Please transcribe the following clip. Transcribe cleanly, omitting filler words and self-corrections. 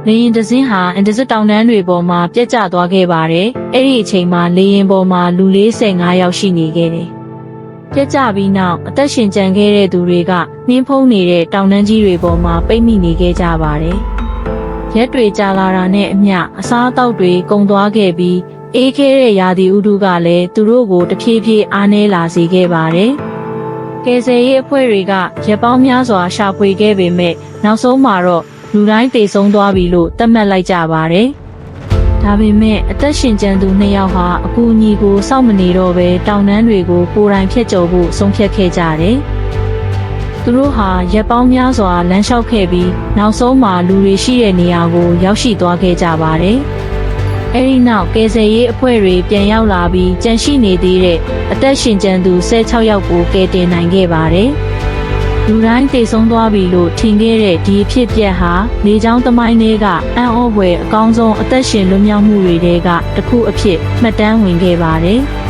လေရင်တစင်းဟာအန်ဒစတောင်တန်းတွေပေါ်မှာပြက်ကျသွားခဲ့ပါတယ်။အဲ့ဒီအချိန်မှာလေရင်ပေါ်မှာလူ45ယောက်ရှိနေခဲ့တယ်။ပြက်ကျပြီးနောက်အသက်ရှင်ကျန်ခဲ့တဲ့သူတွေကနှင်းဖုံးနေတဲ့တောင်တန်းကြီးတွေပေါ်မှာပိတ်မိနေခဲ့ကြပါတယ်။ရက်တွေကြာလာတာနဲ့အမျှအစားအသောက်တွေကုန်သွားခဲ့ပြီးအေးခဲတဲ့ရာသီဥတုကလည်းသူတို့ကိုတဖြည်းဖြည်းအားနည်းလာစေခဲ့ပါတယ်။ကယ်ဆယ်ရေးအဖွဲ့တွေကရက်ပေါင်းများစွာရှာဖွေခဲ့ပေမဲ့နောက်ဆုံးမှာတော့လူတိုင်းသေဆုံးသွားပြီလို့သတ်မှတ်လိုက်ကြပါတယ်။ဒါပေမဲ့အသက်ရှင်ကျန်သူ2ယောက်ဟာအကူအညီကိုစောင့်မနေတော့ဘဲတောင်တန်းတွေကိုကိုယ်တိုင်ဖျက်ကျော်ဖို့ဆုံးဖြတ်ခဲ့ကြတယ်။သူတို့ဟာရက်ပေါင်းများစွာလမ်းလျှောက်ခဲ့ပြီးနောက်ဆုံးမှာလူတွေရှိတဲ့နေရာကိုရောက်ရှိသွားခဲ့ကြပါတယ်။အဲဒီနောက်ကယ်ဆယ်ရေးအဖွဲ့တွေပြန်ရောက်လာပြီးကြန့်ရှိနေသေးတဲ့အသက်ရှင်ကျန်သူ16ယောက်ကိုကယ်တင်နိုင်ခဲ့ပါတယ်။လူတိုင်းသေဆုံးသွားပြီလို့ထင်ခဲ့တဲ့ဒီအဖြစ်အပျက်ဟာလေကြောင်းသမိုင်းတွေကအံ့ဩဖွယ်အကောင်းဆုံးအသက်ရှင်လွတ်မြောက်မှုတွေထဲကတစ်ခုအဖြစ်မှတ်တမ်းဝင်ခဲ့ပါတယ်။